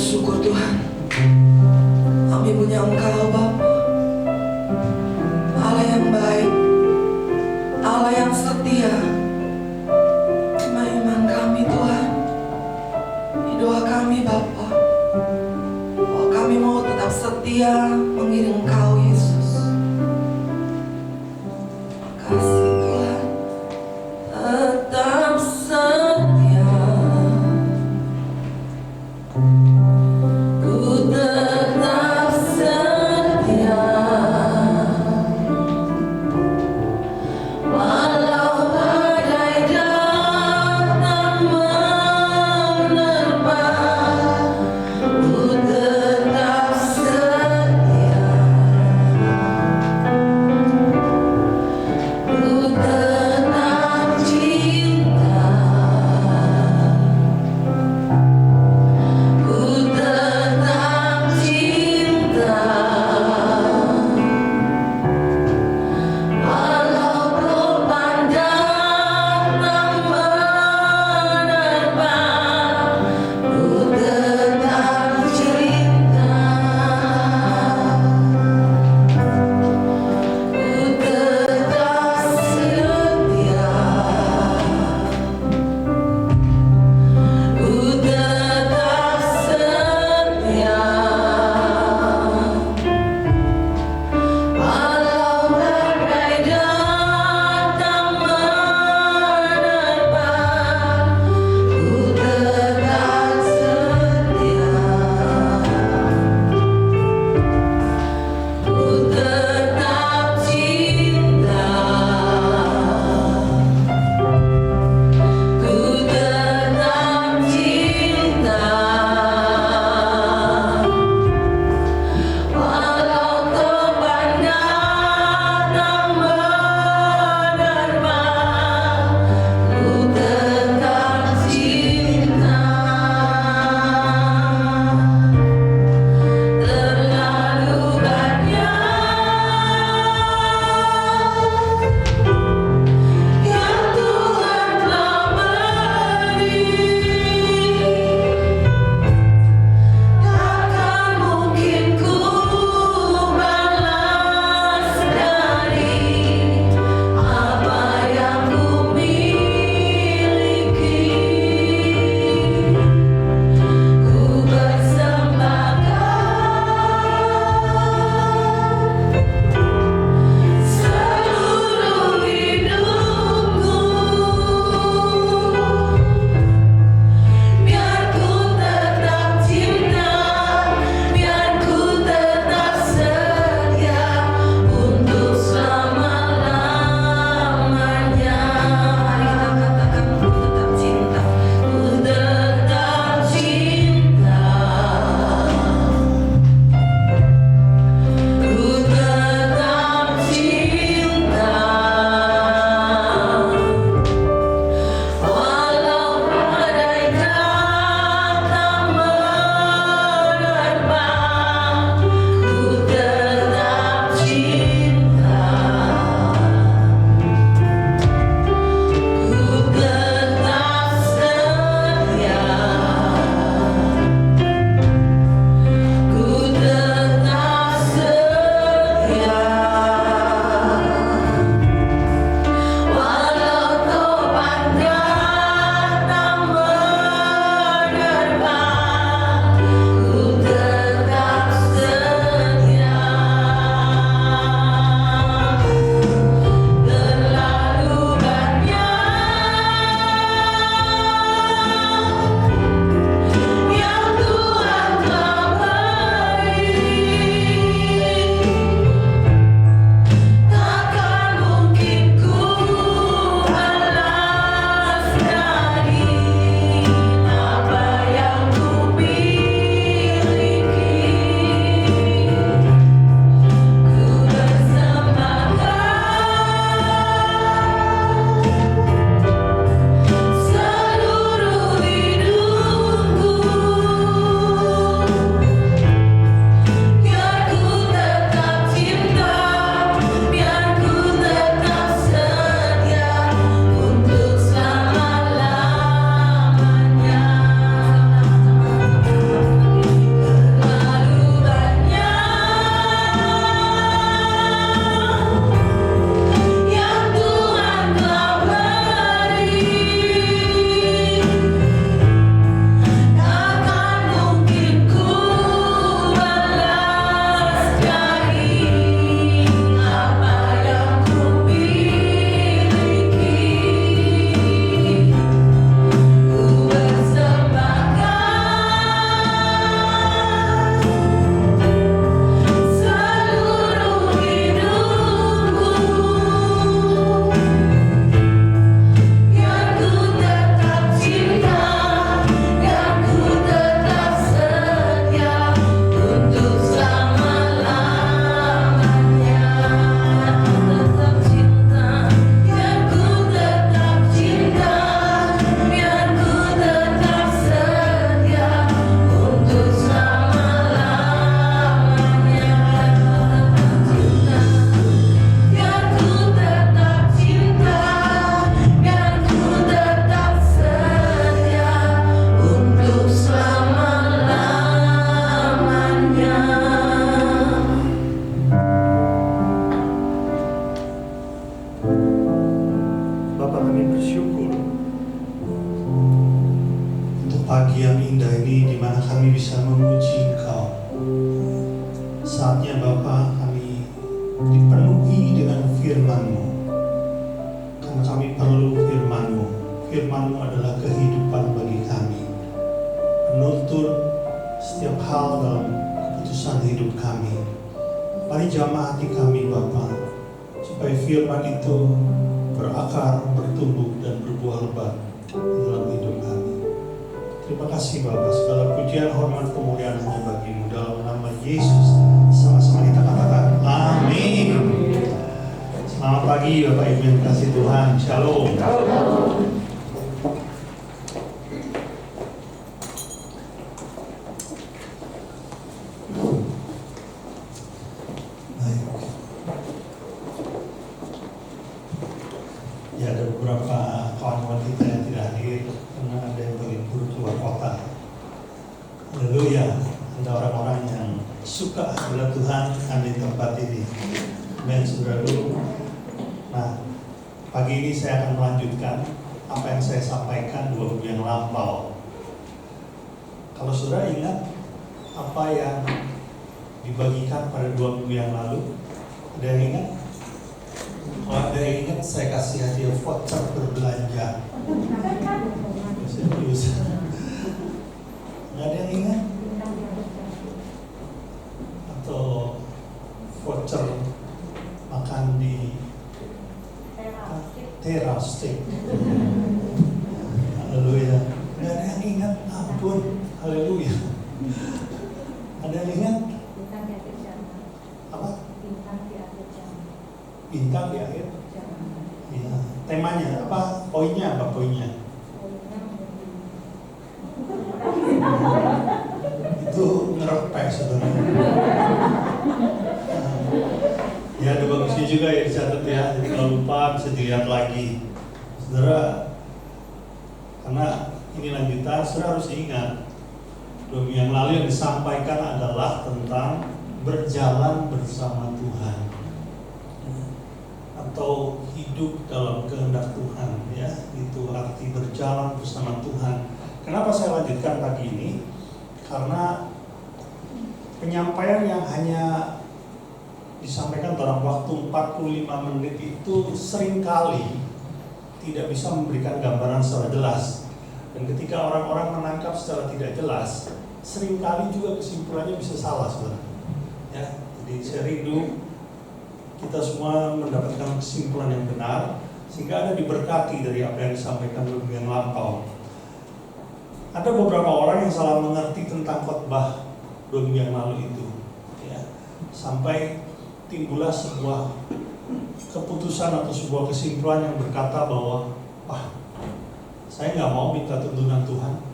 bersyukur Tuhan. Kami punya Engkau Bapa, Allah yang baik, Allah yang setia. Cuma iman kami Tuhan, di doa kami Bapa, bahwa kami mau tetap setia mengiring Engkau Yesus. Kasih Tuhan, tetap setia. Ku tetap setia, walau badai datang menerpa. Ku tetap setia. Pagi yang indah ini di mana kami bisa memuji Engkau. Saatnya Bapa kami dipenuhi dengan firman-Mu. Karena kami perlu firman-Mu. Firman-Mu adalah kehidupan bagi kami. Menuntun setiap hal dalam keputusan hidup kami. Mari jamah hati kami Bapa, supaya firman itu berakar, bertumbuh dan berbuah lebat dalam hidup kami. Terima kasih Bapak, segala pujian, hormat, kemuliaan hanya bagi-Mu. Dalam nama Yesus, sama-sama kita katakan amin. Selamat pagi Bapak Ibu yang kasih Tuhan. Shalom. Ya, ada beberapa kawan-kawan kita yang tidak hadir karena ada yang berlibur keluar kota. Haleluya. Ada orang-orang yang suka bila Tuhan ada di tempat ini. Amin, saudaraku. Nah, pagi ini saya akan melanjutkan apa yang saya sampaikan 2 minggu yang lampau. Kalau saudara ingat apa yang dibagikan pada 2 minggu yang lalu, ada yang ingat? Kalau ada yang ingat, saya kasih hadiah voucher berbelanja. Serius? Nggak ada yang ingat? Atau voucher makan di Terastik? Haleluya. Nggak ada yang ingat? Ampun. Haleluya. Ada yang ingat? Apa? Bintang di akhir. Ya. Temanya apa? Poinnya apa? Poinnya? Itu ngerepek sebenarnya. Ya, ada bagusnya juga ya dicatat ya. Jadi kalau lupa bisa dilihat lagi. Saudara, karena ini lanjutan, saudara harus ingat 2 minggu yang lalu yang disampaikan adalah tentang berjalan bersama Tuhan. Atau hidup dalam kehendak Tuhan, ya, itu arti berjalan bersama Tuhan. Kenapa saya lanjutkan pagi ini? Karena penyampaian yang hanya disampaikan dalam waktu 45 menit itu seringkali tidak bisa memberikan gambaran secara jelas. Dan ketika orang-orang menangkap secara tidak jelas, seringkali juga kesimpulannya bisa salah, saudara. Ya, jadi saya rindu kita semua mendapatkan kesimpulan yang benar, sehingga ada diberkati dari apa yang disampaikan yang lampau. Ada beberapa orang yang salah mengerti tentang khotbah 2 minggu yang lalu itu, ya, sampai timbullah sebuah keputusan atau sebuah kesimpulan yang berkata bahwa, wah, saya nggak mau minta tuntunan Tuhan.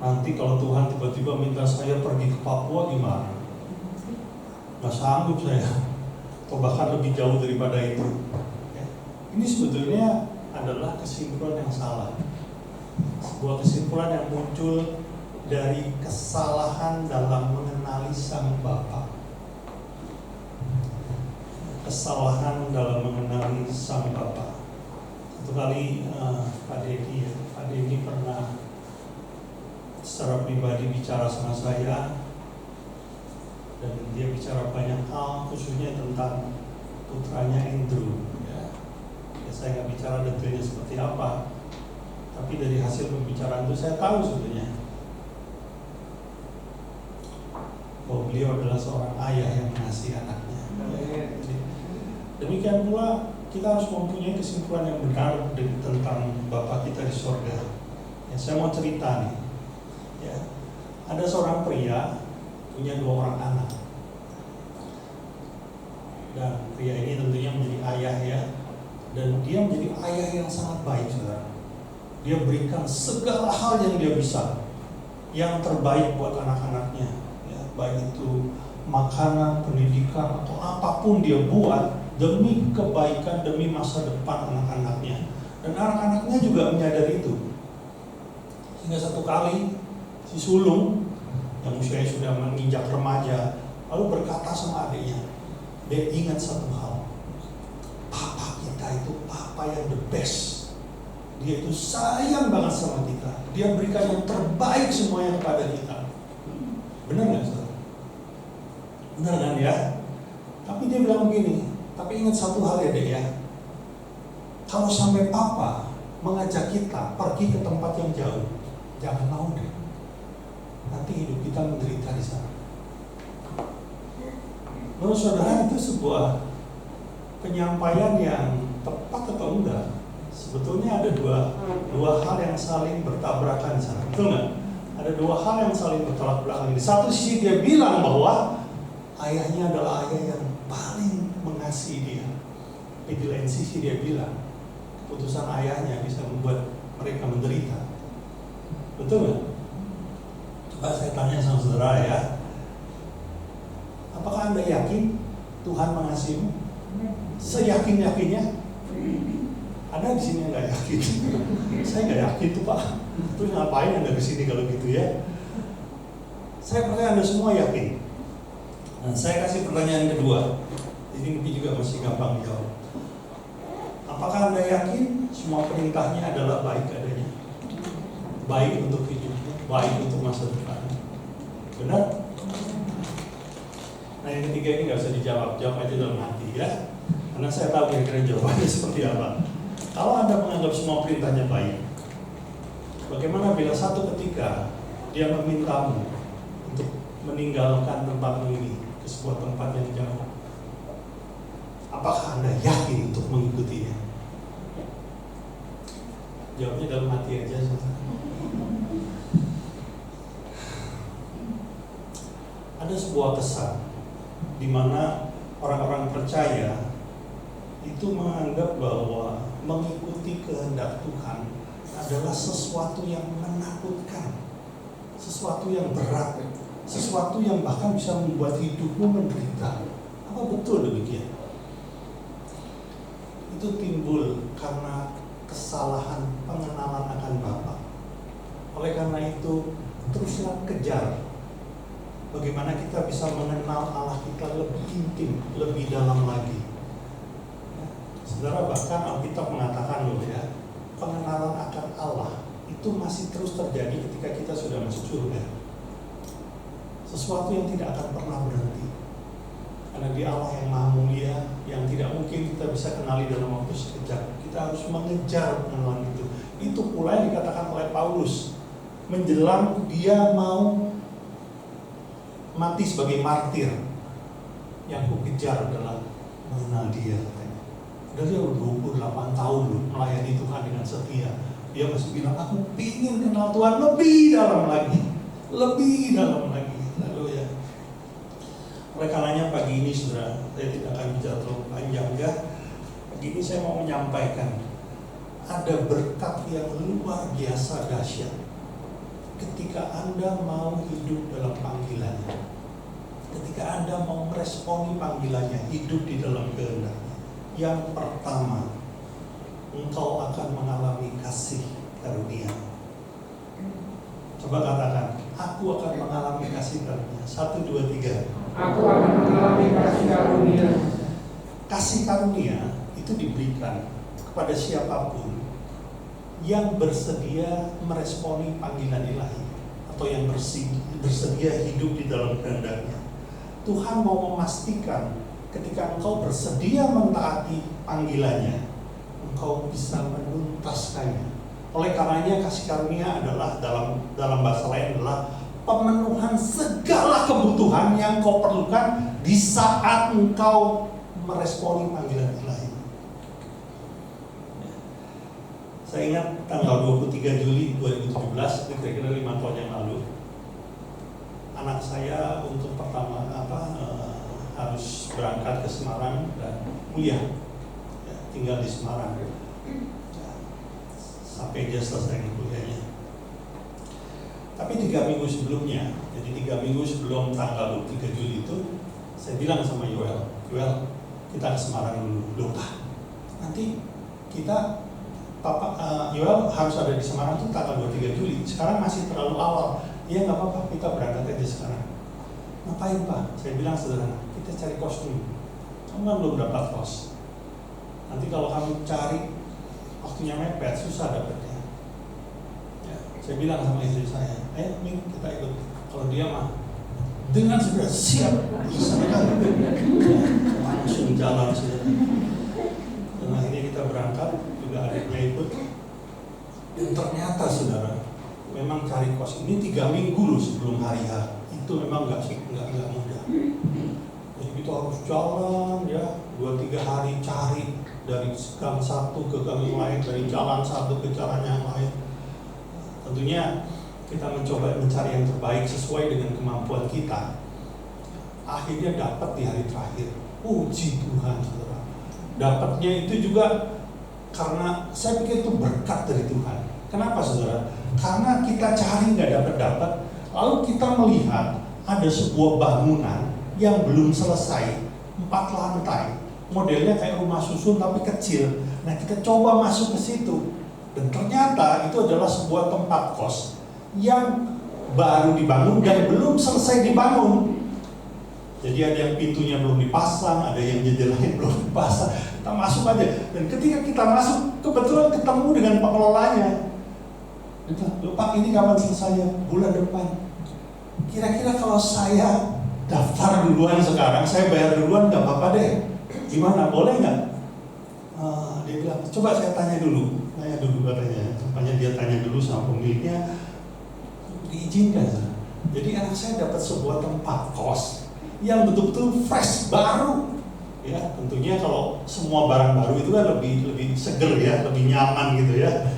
Nanti kalau Tuhan tiba-tiba minta saya pergi ke Papua gimana? Nggak sanggup saya. Atau bahkan lebih jauh daripada itu. Ya. Ini sebetulnya adalah kesimpulan yang salah. Sebuah kesimpulan yang muncul dari kesalahan dalam mengenali Sang Bapa. Kesalahan dalam mengenali Sang Bapa. Satu kali Pak Dedi pernah secara pribadi bicara sama saya. Dan dia bicara banyak hal, khususnya tentang putranya Andrew. Ya, saya nggak bicara detailnya seperti apa, tapi dari hasil pembicaraan itu saya tahu sebetulnya bahwa beliau adalah seorang ayah yang mengasihi anaknya. Demikian pula kita harus mempunyai kesimpulan yang benar tentang Bapa kita di surga. Ya, saya mau cerita nih. Ya, ada seorang pria punya 2 orang anak, dan pria ini tentunya menjadi ayah, ya, dan dia menjadi ayah yang sangat baik, saudara. Dia berikan segala hal yang dia bisa, yang terbaik buat anak-anaknya, ya, baik itu makanan, pendidikan, atau apapun dia buat demi kebaikan, demi masa depan anak-anaknya, dan anak-anaknya juga menyadari itu. Hingga satu kali si sulung yang usianya sudah menginjak remaja lalu berkata sama adiknya, dia ingat satu hal, papa kita itu papa yang the best. Dia itu sayang banget sama kita. Dia berikan yang terbaik semuanya kepada kita. Benar nggak, saudara? Benar kan ya? Tapi dia bilang begini, tapi ingat satu hal ya dek ya. Kalau sampai papa mengajak kita pergi ke tempat yang jauh, jangan mau deh. Nanti hidup kita menderita di sana. Menurut saudara itu sebuah penyampaian yang tepat atau enggak? Sebetulnya ada dua hal yang saling bertabrakan di sana, betul nggak? Ada dua hal yang saling bertolak belakang. Di satu sisi dia bilang bahwa ayahnya adalah ayah yang paling mengasihi dia. Di lain sisi dia bilang keputusan ayahnya bisa membuat mereka menderita. Betul nggak? Coba saya tanya sama saudara ya, apakah Anda yakin Tuhan mengasihimu? Seyakin-yakinnya? Ada di sini yang nggak yakin. Saya nggak yakin tuh Pak. Terus ngapain Anda kesini kalau gitu ya? Saya percaya Anda semua yakin. Nah, saya kasih pertanyaan kedua. Ini juga masih gampang dijawab. Apakah Anda yakin semua perintahnya adalah baik adanya? Baik untuk hidupnya, baik untuk masa depan. Benar? Nah yang ketiga ini nggak usah dijawab, jawab aja dalam hati ya. Karena saya tahu kira-kira jawabannya seperti apa. Kalau Anda menganggap semua perintahnya baik, bagaimana bila satu ketika dia memintamu untuk meninggalkan tempatmu ini ke sebuah tempat yang jauh? Apakah Anda yakin untuk mengikutinya? Jawabnya dalam hati aja. Ada sebuah kesan di mana orang-orang percaya itu menganggap bahwa mengikuti kehendak Tuhan adalah sesuatu yang menakutkan, sesuatu yang berat, sesuatu yang bahkan bisa membuat hidupmu menderita. Apa betul demikian? Itu timbul karena kesalahan pengenalan akan Bapa. Oleh karena itu, teruslah kejar bagaimana kita bisa mengenal Allah kita lebih intim, lebih dalam lagi. Saudara, bahkan Alkitab mengatakan loh ya, pengenalan akan Allah itu masih terus terjadi ketika kita sudah masuk surga. Sesuatu yang tidak akan pernah berhenti. Karena Dia Allah yang Maha Mulia, yang tidak mungkin kita bisa kenali dalam waktu sekejap. Kita harus mengejar pengenalan itu. Itu pula yang dikatakan oleh Paulus menjelang dia mau mati sebagai martir. Yang ku kejar adalah mengenal Dia. Dia udah 28 tahun loh melayani Tuhan dengan setia. Dia masih bilang, aku ingin kenal Tuhan lebih dalam lagi. Lebih dalam lagi. Lalu ya, oleh karenanya pagi ini saudara, saya tidak akan bicara terlalu panjang ya. Pagi ini saya mau menyampaikan ada berkat yang luar biasa dahsyat ketika Anda mau hidup dalam panggilannya. Ketika Anda mau meresponi panggilannya, hidup di dalam kehendaknya. Yang pertama, engkau akan mengalami kasih karunia. Coba katakan, aku akan mengalami kasih karunia. 1, 2, 3. Aku akan mengalami kasih karunia. Kasih karunia itu diberikan kepada siapapun yang bersedia meresponi panggilan ilahi atau yang bersedia hidup di dalam kehendaknya. Tuhan mau memastikan ketika engkau bersedia mentaati panggilannya, engkau bisa menuntaskannya. Oleh karenanya kasih karunia adalah dalam bahasa lain adalah pemenuhan segala kebutuhan yang kau perlukan di saat engkau meresponi panggilan ilahi. Saya ingat tanggal 23 Juli 2017, kira-kira 5 tahun yang lalu, anak saya untuk pertama harus berangkat ke Semarang dan kuliah, ya, tinggal di Semarang ya, sampai dia selesai kuliahnya. Tapi 3 minggu sebelumnya, jadi 3 minggu sebelum tanggal 23 Juli itu, saya bilang sama Yoel, kita ke Semarang dulu. Loh Pak, nanti kita Yoel harus ada di Semarang itu tanggal 23 Juli. Sekarang masih terlalu awal. Ya nggak apa-apa, kita berangkat aja sekarang. Ngapain Pak? Saya bilang sederhana, kita cari kos dulu. Kamu kan belum dapat kos. Nanti kalau kamu cari waktunya mepet, susah dapetnya. Ya, saya bilang sama istri saya, Ming, kita ikut. Kalau dia mah dengan segera siap, misalkan langsung jalan sudah. Dan akhirnya kita berangkat, juga adiknya ikut. Dan ternyata saudara, memang cari kos ini 3 minggu loh sebelum hari H. Itu memang nggak mudah. Jadi kita harus jalan ya 2-3 hari cari dari gang satu ke gang yang lain, dari jalan satu ke jalan yang lain. Tentunya kita mencoba mencari yang terbaik sesuai dengan kemampuan kita. Akhirnya dapat di hari terakhir. Puji Tuhan, saudara. Dapatnya itu juga karena saya pikir itu berkat dari Tuhan. Kenapa, saudara? Karena kita cari nggak dapat, lalu kita melihat ada sebuah bangunan yang belum selesai, 4 lantai, modelnya kayak rumah susun tapi kecil. Nah, kita coba masuk ke situ, dan ternyata itu adalah sebuah tempat kos yang baru dibangun dan belum selesai dibangun. Jadi ada yang pintunya belum dipasang, ada yang jendelanya belum dipasang. Kita masuk aja, dan ketika kita masuk kebetulan ketemu dengan pengelolanya. Pak, ini kapan selesai? Bulan depan. Kira-kira kalau saya daftar duluan sekarang, saya bayar duluan nggak apa-apa deh. Gimana? Boleh nggak? Dia bilang, coba saya tanya dulu katanya. Rupanya dia tanya dulu sama pemiliknya, diizinkan. Jadi anak saya dapat sebuah tempat kos yang betul-betul fresh, baru. Ya, tentunya kalau semua barang baru itu kan lebih seger ya, lebih nyaman gitu ya.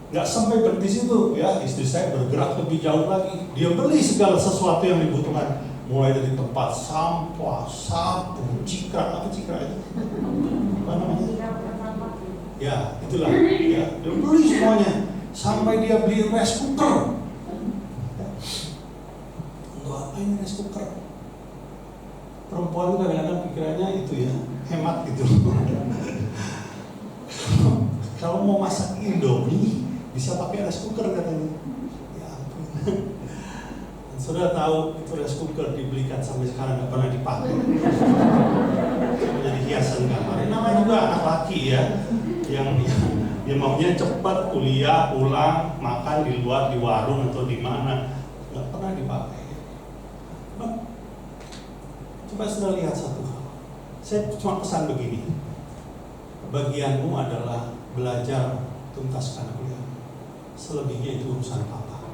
Nggak sampai berhenti situ ya, istri saya bergerak lebih jauh lagi. Dia beli segala sesuatu yang dibutuhkan, mulai dari tempat sampah, sapu, cikra, apa cikra itu? Apa namanya? Ya, itulah. Ya, dia beli semuanya, sampai dia beli rice cooker. Untuk apa ini rice cooker? Perempuan itu kadang-kadang pikirannya itu ya, hemat gitu. Kalau mau masak Indomie bisa pakai rice cooker katanya. Ya ampun. Sudah tahu itu rice cooker dibelikan sampai sekarang nggak pernah dipakai. Jadi hiasan kamar. Namanya juga anak laki ya, yang maunya cepat kuliah, pulang, makan di luar, di warung atau di mana, nggak pernah dipakai. Coba sudah lihat satu hal. Saya cuma pesan begini. Bagianmu adalah belajar tuntaskan kuliah. Selebihnya itu urusan papa.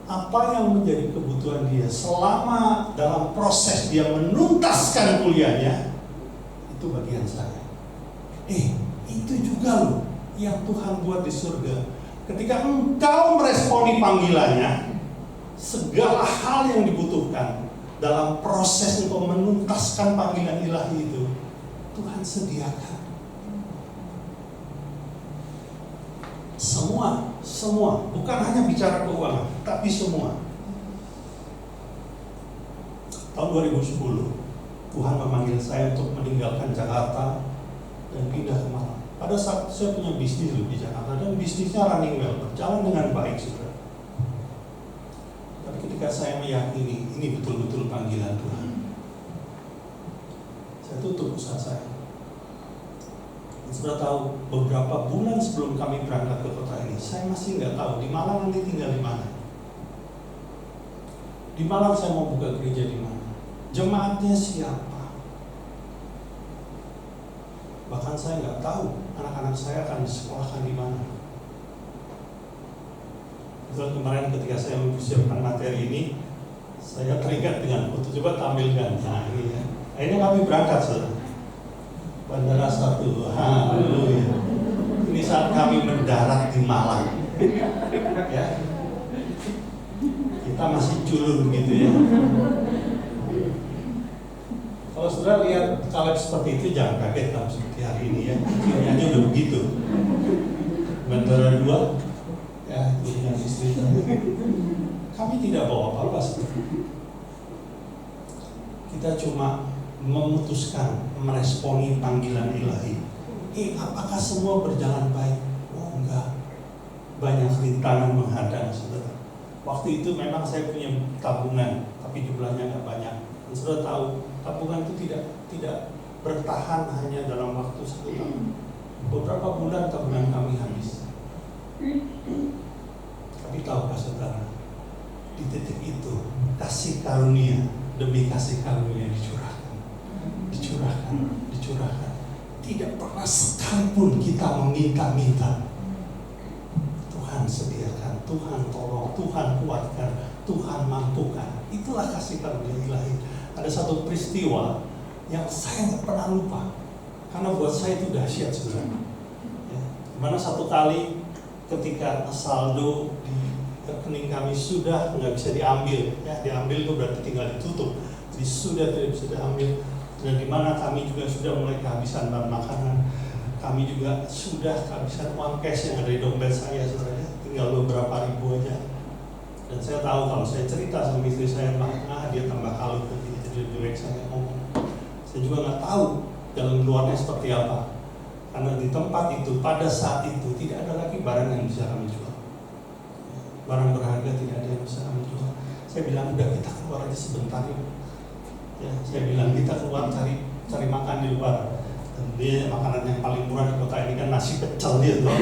Apa yang menjadi kebutuhan dia selama dalam proses dia menuntaskan kuliahnya, itu bagian saya. Itu juga loh yang Tuhan buat di surga. Ketika engkau meresponi panggilannya, segala hal yang dibutuhkan dalam proses untuk menuntaskan panggilan ilahi itu, Tuhan sediakan. Semua, bukan hanya bicara keuangan, tapi semua. Tahun 2010, Tuhan memanggil saya untuk meninggalkan Jakarta dan pindah ke Malang. Pada saat saya punya bisnis di Jakarta, dan bisnisnya running well, berjalan dengan baik, saudara. Tapi ketika saya meyakini ini betul-betul panggilan Tuhan, saya tutup usaha saya. Sudah tahu, beberapa bulan sebelum kami berangkat ke kota ini, saya masih nggak tahu di Malang nanti tinggal di mana. Di Malang saya mau buka gereja di mana, jemaatnya siapa. Bahkan saya nggak tahu anak-anak saya akan disekolahkan di mana. Betul, kemarin ketika saya mempersiapkan materi ini, saya teringat dengan foto. Coba tampilkan. Nah ini ya. Akhirnya kami berangkat, saudara. Bandara 1, haleluya. Ini saat kami mendarat di Malang. Ya. Kita masih culun gitu ya. Kalau saudara lihat Kaleb seperti itu, jangan kaget kalau seperti hari ini ya. Kayaknya udah begitu. Bandara 2, ya itu dengan istri. Kami tidak bawa apa-apa. Kita cuma memutuskan meresponi panggilan ilahi. Apakah semua berjalan baik? Oh enggak, banyak rintangan menghadang, saudara. Waktu itu memang saya punya tabungan, tapi jumlahnya nggak banyak. Dan saudara tahu, tabungan itu tidak bertahan hanya dalam waktu 1 tahun. Beberapa bulan tabungan kami habis. Tapi tahukah saudara, di titik itu kasih karunia demi kasih karunia dicurahkan. Tidak pernah sekalipun kita meminta-minta. Tuhan sediakan, Tuhan tolong, Tuhan kuatkan, Tuhan mampukan. Itulah kasih karunia ilahi. Ada satu peristiwa yang saya nggak pernah lupa, karena buat saya itu dahsyat sebenarnya. Ya, dimana satu kali ketika saldo di rekening kami sudah nggak bisa diambil, ya diambil itu berarti tinggal ditutup, jadi sudah tidak bisa diambil. Dan dimana kami juga sudah mulai kehabisan bahan makanan, kami juga sudah kehabisan uang cash yang ada di dompet saya sebenarnya, tinggal beberapa ribu aja. Dan saya tahu kalau saya cerita sama istri saya, dia tambah kalut nanti, jadi direct saya ngomong. Saya juga nggak tahu jalan keluarnya seperti apa, karena di tempat itu pada saat itu tidak ada lagi barang yang bisa kami jual, barang berharga tidak ada yang bisa kami jual. Saya bilang udah kita keluar aja sebentar yuk. Ya, saya bilang kita keluar cari makan di luar. Dan dia makanan yang paling murah di kota ini kan nasi pecel dia tuh,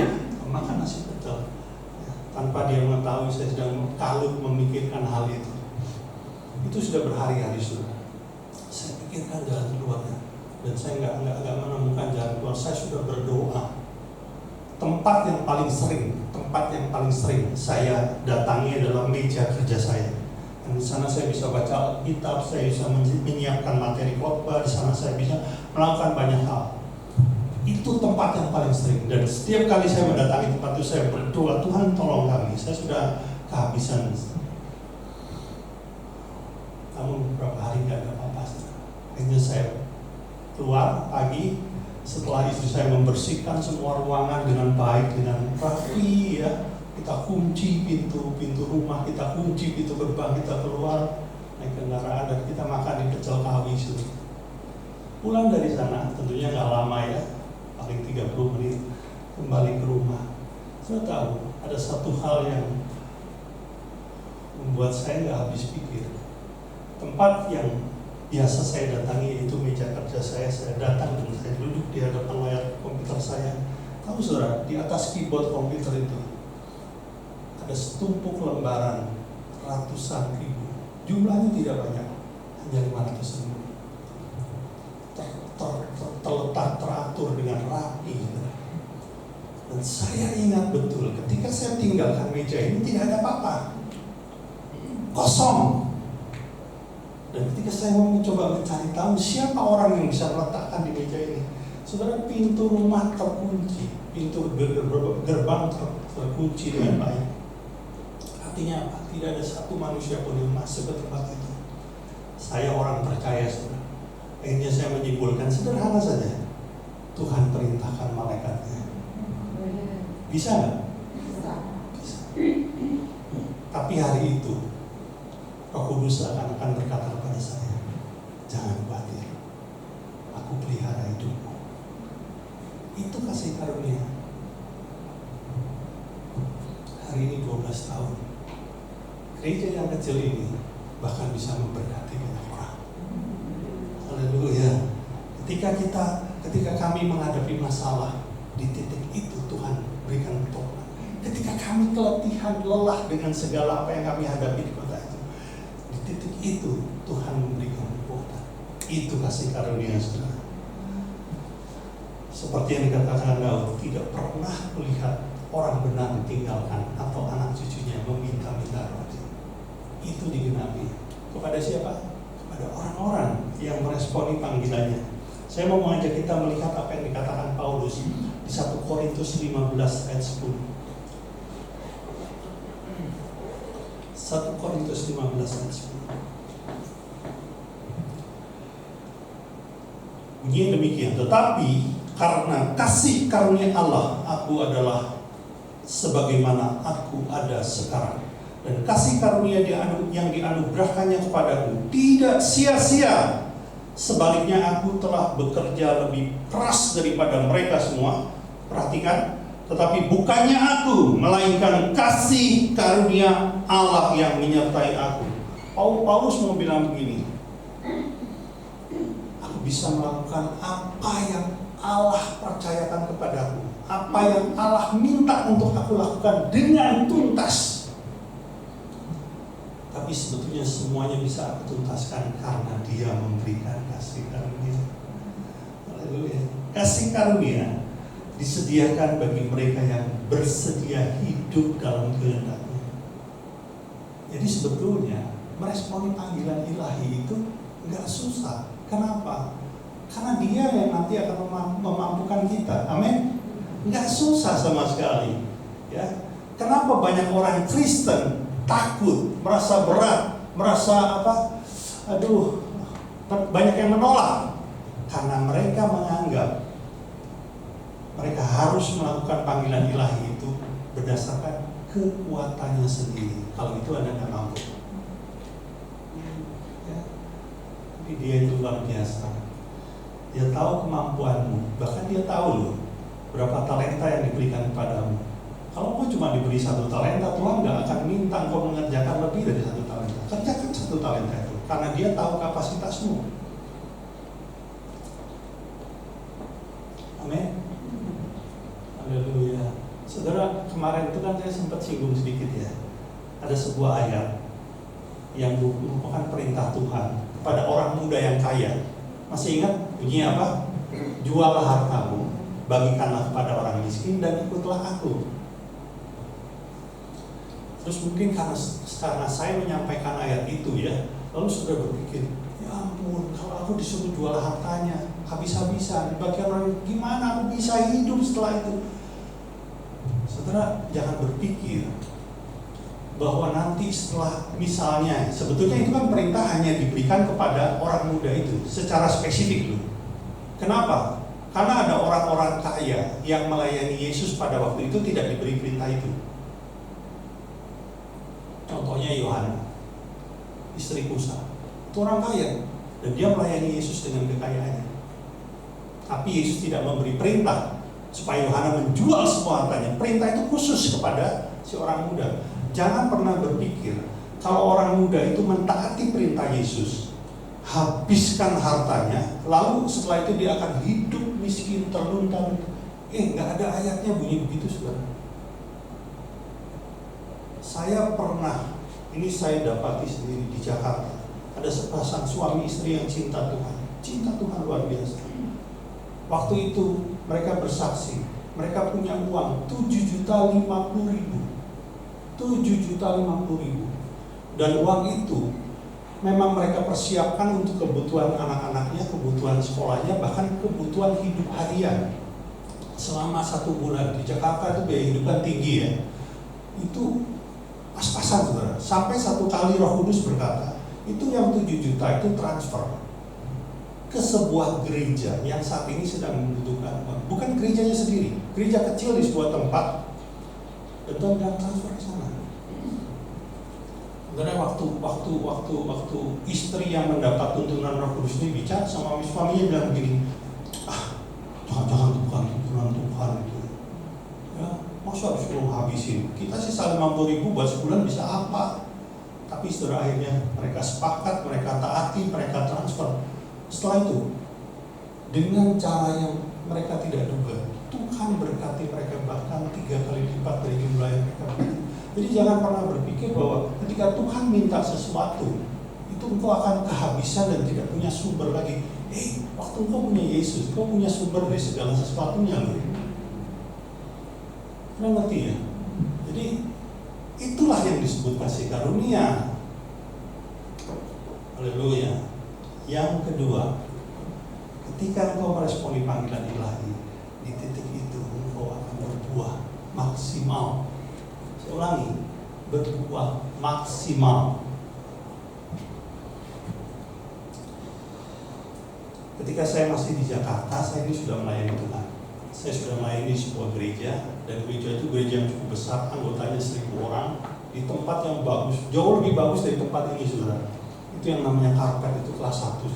makan nasi pecel. Ya, tanpa dia mengetahui saya sedang kalut memikirkan hal itu. Itu sudah berhari-hari sudah. Saya pikirkan jalan keluarnya, dan saya nggak menemukan jalan keluar. Saya sudah berdoa. Tempat yang paling sering saya datangi adalah meja kerja saya. Dan di sana saya bisa baca Alkitab, saya bisa menyiapkan materi khotbah, di sana saya bisa melakukan banyak hal. Itu tempat yang paling sering. Dan setiap kali saya mendatangi tempat itu saya berdoa, Tuhan tolong kami. Saya sudah kehabisan. Namun beberapa hari nggak ada apa-apa. Akhirnya saya keluar pagi setelah istri saya membersihkan semua ruangan dengan baik, dengan rapi ya. Kita kunci pintu rumah, kita kunci pintu gerbang, kita keluar naik kendaraan dan kita makan di pecel kawi itu. Pulang dari sana tentunya nggak lama ya, paling 30 menit kembali ke rumah. Saya tahu ada satu hal yang membuat saya nggak habis pikir. Tempat yang biasa saya datangi itu meja kerja saya datang dan saya duduk di hadapan layar komputer saya. Tahu saudara, di atas keyboard komputer itu ada setumpuk lembaran ratusan ribu. Jumlahnya tidak banyak, hanya 500 ribu. Terletak teratur dengan rapi. Dan saya ingat betul ketika saya tinggalkan meja ini tidak ada apa-apa, kosong. Dan ketika saya mau mencoba mencari tahu siapa orang yang bisa meletakkan di meja ini, saudara, pintu rumah terkunci, pintu gerbang terkunci dengan baik. Artinya apa? Tidak ada satu manusia pun yang masuk ke tempat itu. Saya orang percaya, saudara. Akhirnya saya menyimpulkan sederhana saja. Tuhan perintahkan malaikatnya. Bisa nggak? Bisa. Tapi hari itu Roh Kudus akan berkata kepada saya, jangan khawatir, aku pelihara hidupmu. Itu kasih karunia. Hari ini 12 tahun. Gereja yang kecil ini bahkan bisa memberkati banyak orang. Haleluya. Ketika kami menghadapi masalah, di titik itu Tuhan berikan pertolongan. Ketika kami keletihan, lelah dengan segala apa yang kami hadapi di kota itu, di titik itu Tuhan memberikan kekuatan. Itu kasih karunia, saudara. Seperti yang dikatakan Daud, tidak pernah melihat orang benar ditinggalkan atau anak cucunya meminta-minta roti. Itu digenapi. Kepada siapa? Kepada orang-orang yang meresponi panggilannya. Saya mau mengajak kita melihat apa yang dikatakan Paulus di 1 Korintus 15 ayat 10. 1 Korintus 15 ayat 10. Bunyinya demikian. Tetapi karena kasih karunia Allah, aku adalah sebagaimana aku ada sekarang. Dan kasih karunia yang dianugerahkannya kepadaku tidak sia-sia. Sebaliknya aku telah bekerja lebih keras daripada mereka semua. Perhatikan, tetapi bukannya aku, melainkan kasih karunia Allah yang menyertai aku. Paulus mau bilang begini, aku bisa melakukan apa yang Allah percayakan kepadaku, apa yang Allah minta untuk aku lakukan dengan tuntas. Tapi sebetulnya semuanya bisa aku tuntaskan karena Dia memberikan kasih karunia. Haleluya. Kasih karunia disediakan bagi mereka yang bersedia hidup dalam kehendak-Nya. Jadi sebetulnya meresponi panggilan ilahi itu nggak susah. Kenapa? Karena Dia yang nanti akan memampukan kita. Amin. Nggak susah sama sekali. Ya. Kenapa banyak orang Kristen takut, merasa berat, merasa banyak yang menolak? Karena mereka menganggap mereka harus melakukan panggilan ilahi itu berdasarkan kekuatannya sendiri. Kalau itu Anda nggak mampu. Ya. Tapi Dia itu luar biasa. Dia tahu kemampuanmu, bahkan Dia tahu loh berapa talenta yang diberikan kepadamu. Kalau kau cuma diberi 1 talenta, Tuhan nggak akan minta kau mengerjakan lebih dari 1 talenta. Kerjakan 1 talenta itu, karena Dia tahu kapasitasmu. Amin. Haleluya. Saudara, kemarin itu kan saya sempat singgung sedikit ya. Ada sebuah ayat yang merupakan perintah Tuhan kepada orang muda yang kaya. Masih ingat bunyinya apa? Juallah hartamu, bagikanlah kepada orang miskin, dan ikutlah aku. Terus mungkin karena saya menyampaikan ayat itu ya, lalu saudara berpikir, ya ampun, kalau aku disuruh jual hartanya habis-habisan, dibagikan orang, gimana aku bisa hidup setelah itu? Saudara, jangan berpikir bahwa nanti setelah, misalnya, sebetulnya itu kan perintah hanya diberikan kepada orang muda itu secara spesifik loh. Kenapa? Karena ada orang-orang kaya yang melayani Yesus pada waktu itu tidak diberi perintah itu. Contohnya Yohana, istri Kusa, itu orang kaya dan dia melayani Yesus dengan kekayaannya. Tapi Yesus tidak memberi perintah supaya Yohana menjual semua hartanya. Perintah itu khusus kepada si orang muda. Jangan pernah berpikir kalau orang muda itu mentaati perintah Yesus, habiskan hartanya, lalu setelah itu dia akan hidup miskin terluntar. Nggak ada ayatnya bunyi begitu, saudara. Saya pernah, ini saya dapati sendiri di Jakarta, ada sepasang suami istri yang cinta Tuhan luar biasa. Waktu itu mereka bersaksi, mereka punya uang 7.050.000. 7.050.000. Dan uang itu memang mereka persiapkan untuk kebutuhan anak-anaknya, kebutuhan sekolahnya, bahkan kebutuhan hidup harian. Selama 1 bulan di Jakarta itu biaya hidup kan tinggi ya. Itu pas-pasan, saudara. Sampai 1 kali Roh Kudus berkata, itu yang 7 juta itu transfer ke sebuah gereja yang saat ini sedang membutuhkan uang. Bukan gerejanya sendiri, gereja kecil di sebuah tempat. Dan Tuhan transfer ke sana. Karena waktu istri yang mendapat tuntunan Roh Kudus ini bicara sama suaminya, bilang begini, jangan bukan tuntunan Tuhan itu. Ya, masa harus suruh habisin? Kita sisa 50.000 buat sebulan bisa apa? Tapi setelah akhirnya mereka sepakat, mereka taati, mereka transfer. Setelah itu, dengan cara yang mereka tidak duga, Tuhan berkati mereka bahkan 3 kali lipat dari jumlah yang mereka berikan. Jadi jangan pernah berpikir bahwa ketika Tuhan minta sesuatu, itu engkau akan kehabisan dan tidak punya sumber lagi. Waktu engkau punya Yesus, engkau punya sumber dari segala sesuatunya loh. Kalian ngerti ya? Jadi itulah yang disebut kasih karunia. Haleluya. Yang kedua, ketika engkau meresponi panggilan ilahi, di titik itu engkau akan berbuah maksimal. Saya ulangi, berbuah maksimal. Ketika saya masih di Jakarta, saya ini sudah melayani Tuhan. Saya sudah melayani sebuah gereja, dan gereja itu gereja yang cukup besar, anggotanya 1.000 orang, di tempat yang bagus, jauh lebih bagus dari tempat ini, saudara. Itu yang namanya karpet, itu kelas 1.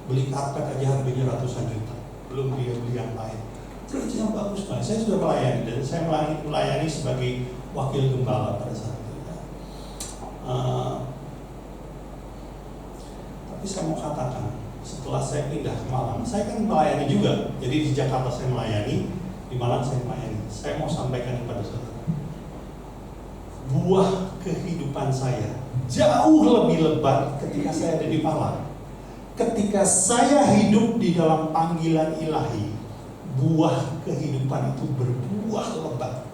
Beli karpet aja harganya ratusan juta, belum dia beli yang lain. Gereja yang bagus banget. Saya sudah melayani, dan saya melayani sebagai wakil gembala pada saat itu. Tapi saya mau katakan, setelah saya pindah ke Malang, saya kan melayani juga. Jadi di Jakarta saya melayani, di Malang saya melayani. Saya mau sampaikan kepada saudara, buah kehidupan saya jauh lebih lebat ketika saya ada di Malang. Ketika saya hidup di dalam panggilan ilahi, buah kehidupan itu berbuah lebat.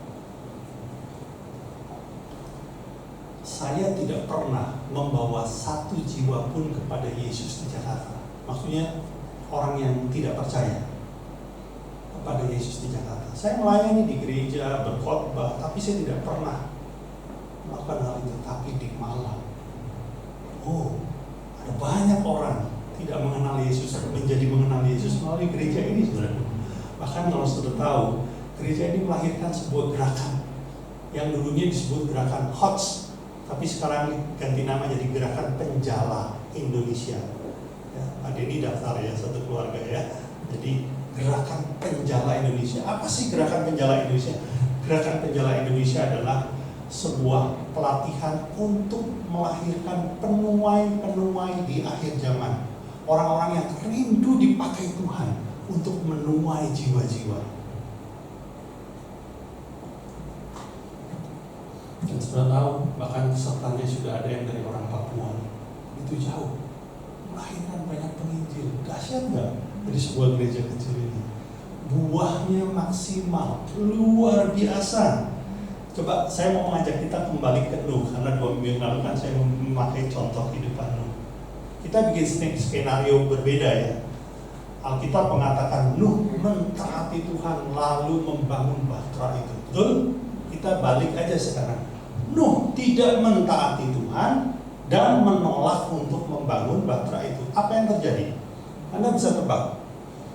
Saya tidak pernah membawa satu jiwa pun kepada Yesus di Jakarta. Maksudnya orang yang tidak percaya kepada Yesus di Jakarta. Saya melayani di gereja, berkhotbah, tapi saya tidak pernah melakukan hal itu. Tapi di Malang, ada banyak orang tidak mengenal Yesus, menjadi mengenal Yesus melalui gereja ini, saudara. Bahkan kalau sudah tahu, gereja ini melahirkan sebuah gerakan yang dulunya disebut gerakan HOTS, tapi sekarang ganti nama jadi Gerakan Penjala Indonesia. Ya, Pak Denny daftar ya, satu keluarga ya. Jadi Gerakan Penjala Indonesia. Apa sih Gerakan Penjala Indonesia? Gerakan Penjala Indonesia adalah sebuah pelatihan untuk melahirkan penuai-penuai di akhir zaman. Orang-orang yang rindu dipakai Tuhan untuk menuai jiwa-jiwa. Dan sudah tahu, bahkan pesertanya sudah ada yang dari orang Papua. Itu jauh. Melahirkan banyak penginjil. Dahsyat nggak dari sebuah gereja kecil ini? Buahnya maksimal, luar biasa. Coba saya mau mengajak kita kembali ke Nuh, karena 2 minggu yang lalu kan saya memakai contoh kehidupan Nuh. Kita bikin skenario berbeda ya. Alkitab mengatakan Nuh mentaati Tuhan lalu membangun bahtera itu. Betul? Kita balik aja sekarang. Nuh tidak mentaati Tuhan dan menolak untuk membangun bahtera itu. Apa yang terjadi? Anda bisa tebak.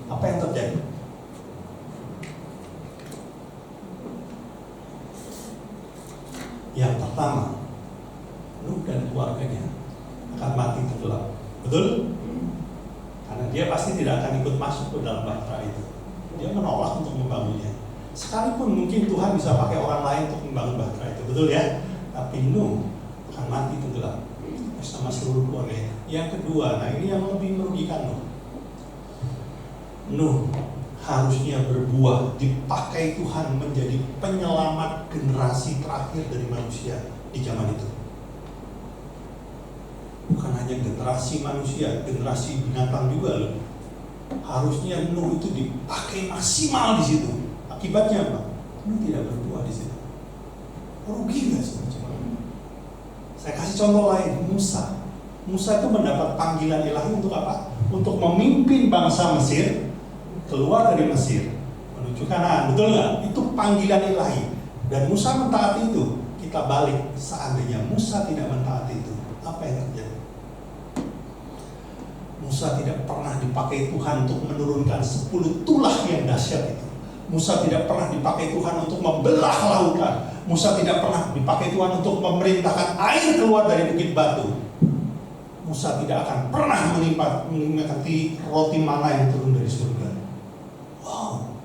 Apa yang terjadi? Yang pertama, Nuh dan keluarganya akan mati tenggelam. Betul? Karena dia pasti tidak akan ikut masuk ke dalam bahtera itu. Dia menolak untuk membangunnya. Sekalipun mungkin Tuhan bisa pakai orang lain untuk membangun bahtera itu, betul ya? Tapi Nuh akan mati tenggelam bersama seluruh keluarganya. Yang kedua, nah ini yang lebih merugikan Nuh. Nuh harusnya berbuah, dipakai Tuhan menjadi penyelamat generasi terakhir dari manusia di zaman itu. Bukan hanya generasi manusia, generasi binatang juga loh. Harusnya Nuh itu dipakai maksimal di situ. Akibatnya apa? Nuh tidak berbuah di situ. Rugi nggak sih? Saya kasih contoh lain, Musa. Musa itu mendapat panggilan ilahi untuk apa? Untuk memimpin bangsa Mesir keluar dari Mesir menuju Kanaan. Betul nggak? Itu panggilan ilahi. Dan Musa mentaati itu. Kita balik, seandainya Musa tidak mentaati itu, apa yang terjadi? Musa tidak pernah dipakai Tuhan untuk menurunkan 10 tulah yang dahsyat itu. Musa tidak pernah dipakai Tuhan untuk membelah lautan. Musa tidak pernah dipakai Tuhan untuk memerintahkan air keluar dari bukit batu. Musa tidak akan pernah menikmati roti mana yang turun dari surga. Wow.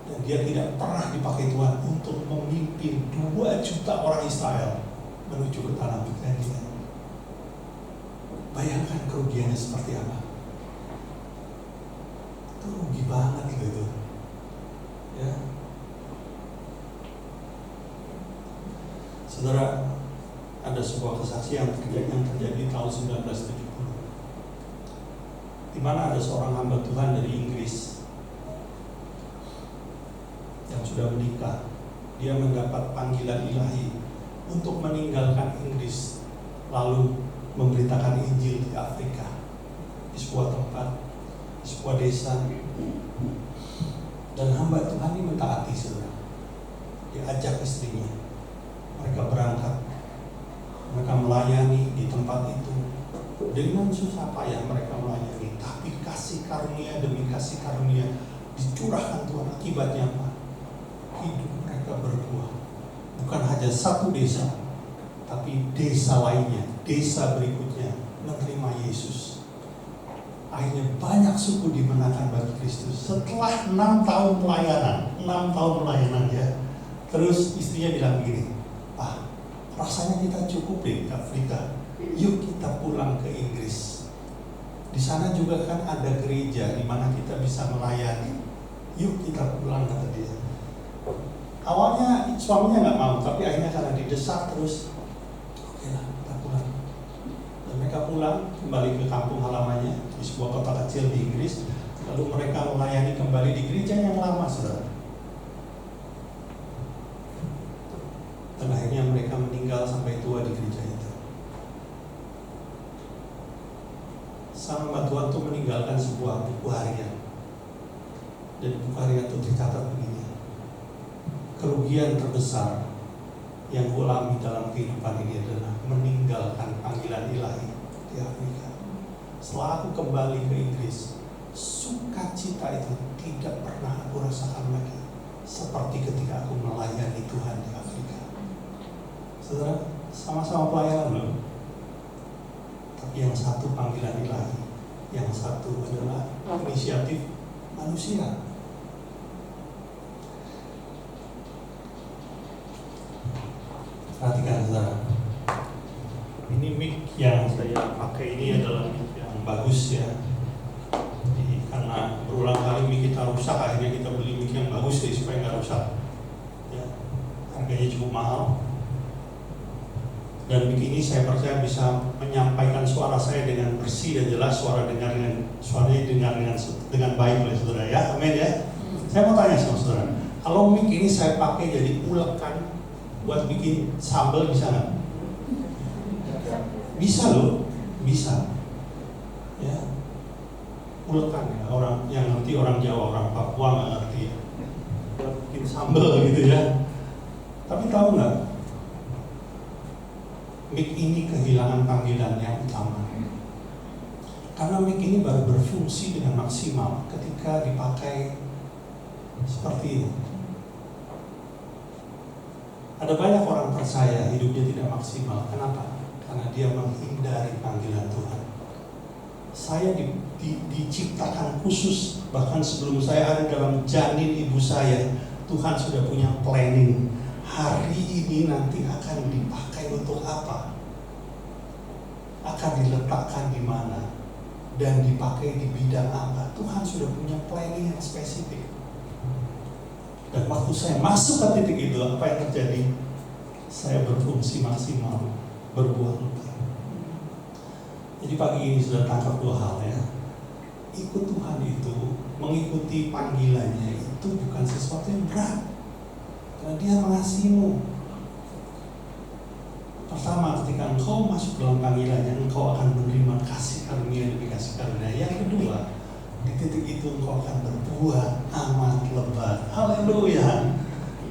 Dan dia tidak pernah dipakai Tuhan untuk memimpin 2 juta orang Israel menuju ke tanah perjanjian. Bayangkan kerugiannya seperti apa. Itu rugi banget gitu. Ya. Saudara, ada sebuah kesaksian yang terjadi tahun 1970, di mana ada seorang hamba Tuhan dari Inggris yang sudah menikah. Dia mendapat panggilan ilahi untuk meninggalkan Inggris, lalu memberitakan Injil di Afrika, di sebuah tempat, di sebuah desa. Dan hamba Tuhan ini mentaati, saudara. Diajak istrinya. Mereka berangkat, mereka melayani di tempat itu dengan susah payah. Mereka melayani, tapi kasih karunia demi kasih karunia dicurahkan Tuhan. Akibatnya apa? Hidup mereka berbuah. Bukan hanya satu desa, tapi desa lainnya, desa berikutnya menerima Yesus. Akhirnya banyak suku dimenangkan bagi Kristus. Setelah 6 tahun pelayanan ya. Terus istrinya bilang begini, rasanya kita cukup deh di Afrika. Yuk kita pulang ke Inggris. Di sana juga kan ada gereja di mana kita bisa melayani. Yuk kita pulang, kata dia. Awalnya suaminya nggak mau, tapi akhirnya karena didesak terus, oke lah kita pulang. Dan mereka pulang kembali ke kampung halamannya di sebuah kota kecil di Inggris. Lalu mereka melayani kembali di gereja yang lama, saudara. Dan akhirnya mereka meninggal sampai tua di gereja itu. Sang hamba Tuhan itu meninggalkan sebuah buku harian. Dan buku harian itu tercatat begini: kerugian terbesar yang gue alami dalam kehidupan ini adalah meninggalkan panggilan ilahi di Afrika. Setelah aku kembali ke Inggris, sukacita itu tidak pernah aku rasakan lagi seperti ketika aku melayani Tuhan di Afrika. Saudara, sama-sama pelayanan loh. Tapi yang satu panggilan ilahi, yang satu adalah inisiatif manusia. Perhatikan saudara, ini mic yang saya pakai ini adalah mic yang bagus ya. Jadi, karena berulang kali mic kita rusak, akhirnya kita beli mic yang bagus ya, supaya nggak rusak. Ya, harganya cukup mahal. Dan mic ini saya percaya bisa menyampaikan suara saya dengan bersih dan jelas, suaranya dengar dengan baik oleh saudara ya. Amin ya. Saya mau tanya sama saudara, kalau mic ini saya pakai jadi ulekan buat bikin sambal bisa nggak? Bisa loh, bisa. Ya, ulekan ya, orang yang ngerti orang Jawa, orang Papua nggak ngerti ya. Buat bikin sambal gitu ya. Tapi tahu nggak? Mic ini kehilangan panggilan yang utama. Karena mic ini baru berfungsi dengan maksimal ketika dipakai seperti ini. Ada banyak orang percaya hidupnya tidak maksimal. Kenapa? Karena dia menghindari panggilan Tuhan. Saya diciptakan khusus, bahkan sebelum saya ada dalam janin ibu saya, Tuhan sudah punya planning. Hari ini nanti akan dipakai untuk apa? Akan diletakkan di mana? Dan dipakai di bidang apa? Tuhan sudah punya planning yang spesifik. Dan waktu saya masuk ke titik itu, apa yang terjadi? Saya berfungsi maksimal, berbuah lebat. Jadi pagi ini sudah tangkap dua hal ya. Ikut Tuhan itu, mengikuti panggilannya itu bukan sesuatu yang berat. Karena dia mengasihimu. Pertama, ketika engkau masuk dalam panggilannya, engkau akan menerima kasih karunia demi kasih karunia. Yang kedua, di titik itu engkau akan berbuah amat lebat. Haleluya.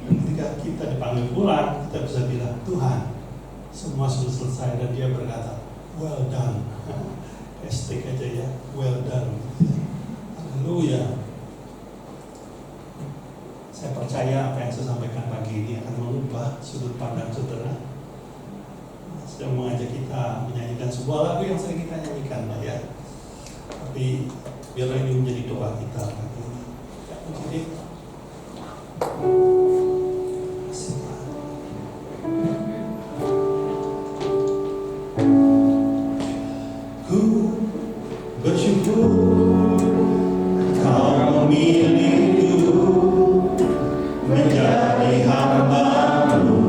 Dan ketika kita dipanggil pulang, kita bisa bilang, Tuhan, semua sudah selesai. Dan dia berkata, well done. Hashtag aja ya, well done. Haleluya. Saya percaya apa yang saya sampaikan pagi ini akan mengubah sudut pandang saudara. Saya mengajak kita menyanyikan sebuah lagu yang sering kita nyanyikan lah ya. Tapi biarlah ini menjadi doa kita pagi ini. Jadi ku bersyukur Kau memilihku menjadi hamba-Mu,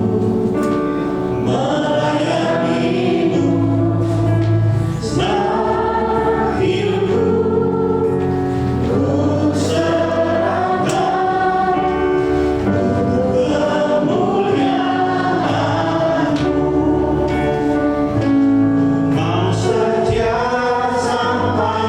melayani-Mu selama hidupku. Ku serahkan untuk kemuliaan-Mu. Mau setia sampai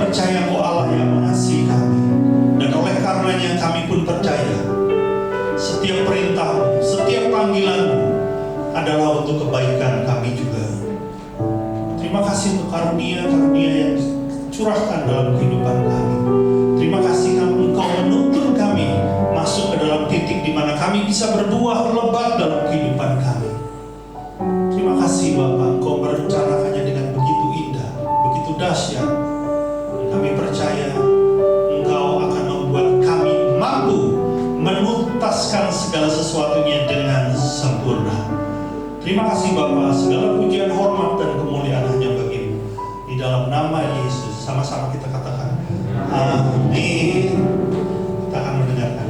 percaya Engkau Allah yang mengasihi kami. Dan oleh karenanya kami pun percaya setiap perintah-Mu, setiap panggilan-Mu adalah untuk kebaikan kami juga. Terima kasih untuk karunia-karunia yang curahkan dalam kehidupan kami. Terima kasih Engkau menuntun kami masuk ke dalam titik di mana kami bisa berbuah lebat dalam kehidupan kami. Terima kasih Bapa, Engkau merencanakannya dengan begitu indah, begitu dahsyat. Kami percaya Engkau akan membuat kami mampu menuntaskan segala sesuatunya dengan sempurna. Terima kasih Bapa, segala pujian, hormat, dan kemuliaan hanya bagi-Mu. Di dalam nama Yesus, sama-sama kita katakan, amin. Kita akan mendengarkan.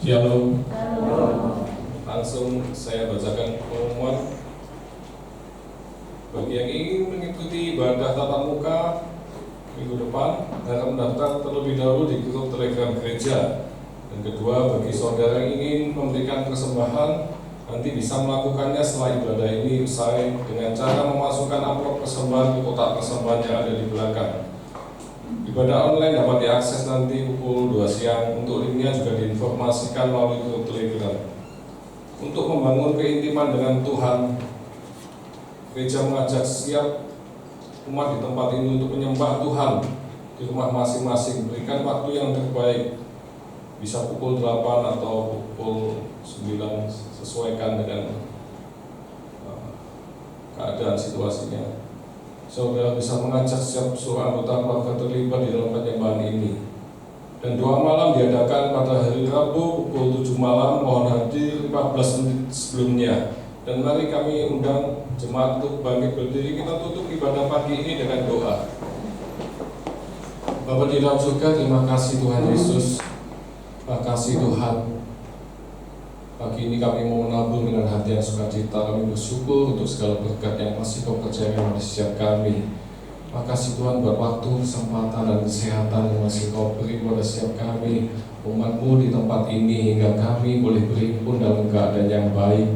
Shalom. Langsung saya bacakan pengumuman. Bagi yang ingin mengikuti ibadah tatap muka minggu depan, harap mendaftar terlebih dahulu di grup Telegram gereja. Dan kedua, bagi saudara yang ingin memberikan persembahan, nanti bisa melakukannya setelah ibadah ini usai dengan cara memasukkan amplop persembahan ke kotak persembahan yang ada di belakang. Ibadah online dapat diakses nanti pukul 2 siang. Untuk linknya juga diinformasikan melalui grup Telegram. Untuk membangun keintiman dengan Tuhan, gereja mengajak setiap umat di tempat ini untuk menyembah Tuhan di rumah masing-masing. Berikan waktu yang terbaik, bisa pukul 8 atau pukul 9, sesuaikan dengan keadaan situasinya. Saudara bisa mengajak setiap seluruh anggota keluarga terlibat di dalam penyembahan ini. Dan doa malam diadakan pada hari Rabu pukul 7 malam. Mohon hadir 15 menit sebelumnya. Dan mari kami undang jemaat untuk bangkit berdiri. Kita tutup ibadah pagi ini dengan doa. Bapa di dalam surga, terima kasih Tuhan Yesus. Terima kasih Tuhan. Pagi ini kami mau menabur dengan hati yang sukacita. Kami bersyukur untuk segala berkat yang masih Kau percayakan pada setiap kami. Makasih Tuhan buat waktu, kesempatan, dan kesehatan yang masih Kau beri pada setiap kami, umat-Mu di tempat ini, hingga kami boleh berhimpun dalam keadaan yang baik,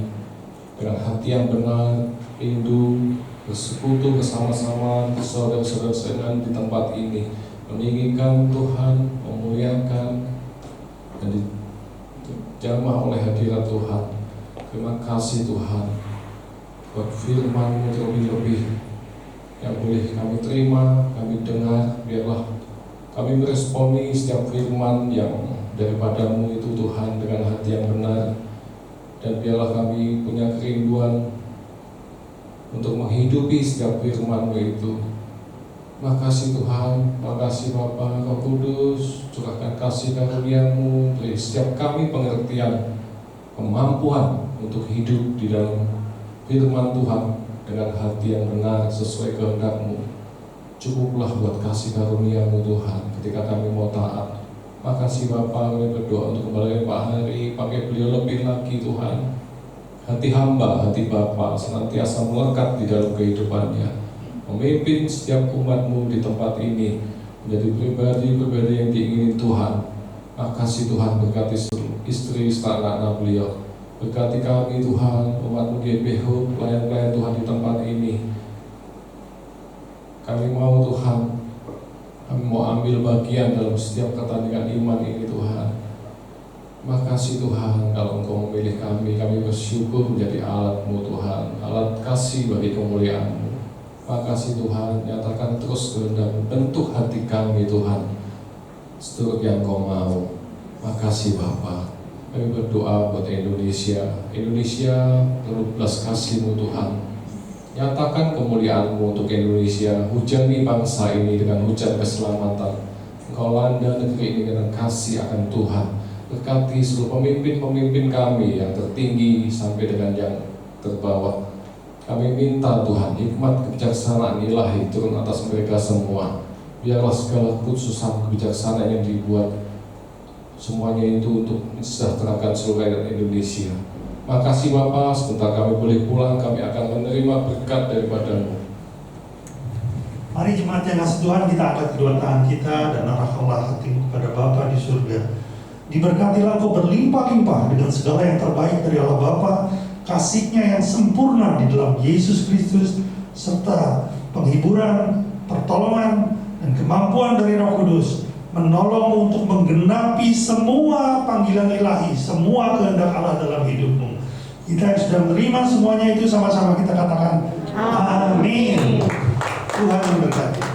dengan hati yang benar, rindu, bersekutu bersama-sama saudara-saudara sekalian di tempat ini, meninggikan Tuhan, memuliakan, dan dijamah oleh hadirat Tuhan. Terima kasih Tuhan buat firman-Mu terlebih-lebih yang boleh kami terima, kami dengar. Biarlah kami meresponi setiap firman yang daripada-Mu itu Tuhan dengan hati yang benar. Dan biarlah kami punya kerinduan untuk menghidupi setiap firman-Mu itu. Makasih Tuhan, makasih Bapa, Roh Kudus, curahkan kasih karunia-Mu, beri setiap kami pengertian, kemampuan untuk hidup di dalam firman Tuhan dengan hati yang benar sesuai kehendak-Mu. Cukuplah buat kasih karunia-Mu Tuhan ketika kami mau taat. Makasih Bapa, kami berdoa untuk kembali Pak Hari, pakai beliau lebih lagi Tuhan. Hati hamba, hati Bapa senantiasa melekat di dalam kehidupannya, memimpin setiap umat-Mu di tempat ini menjadi pribadi-pribadi yang diingini Tuhan. Makasih Tuhan, berkati istri serta anak-anak beliau. Berkati kami Tuhan, umat-Mu GBH, pelayan-pelayan Tuhan di tempat ini. Kami mau Tuhan, kami mau ambil bagian dalam setiap pertandingan iman ini Tuhan. Makasih Tuhan, kalau Engkau memilih kami, kami bersyukur menjadi alat-Mu Tuhan, alat kasih bagi kemuliaan-Mu. Makasih Tuhan, nyatakan terus kehendak-Mu, bentuk hati kami Tuhan seturut yang Kau mau. Makasih Bapa. Kami berdoa buat Indonesia. Indonesia perlu belas kasih-Mu Tuhan. Nyatakan kemuliaan-Mu untuk Indonesia. Hujani bangsa ini dengan hujan keselamatan. Engkau landa negeri ini dengan kasih akan Tuhan. Berkati seluruh pemimpin-pemimpin kami yang tertinggi sampai dengan yang terbawah. Kami minta Tuhan, hikmat kebijaksanaan ilahi turun atas mereka semua. Biarlah segala keputusan kebijaksanaan yang dibuat, semuanya itu untuk mensejahterakan seluruh rakyat Indonesia. Makasih Bapa, sebentar kami boleh pulang, kami akan menerima berkat daripada-Mu. Mari jemaat yang kasih Tuhan, kita angkat kedua tangan kita dan arahkanlah hati kepada Bapa di surga. Diberkatilah Engkau berlimpah-limpah dengan segala yang terbaik dari Allah Bapa, kasih-Nya yang sempurna di dalam Yesus Kristus, serta penghiburan, pertolongan, dan kemampuan dari Roh Kudus menolongmu untuk menggenapi semua panggilan ilahi, semua kehendak Allah dalam hidupmu. Kita yang sudah menerima semuanya itu sama-sama kita katakan amin. Tuhan memberkati.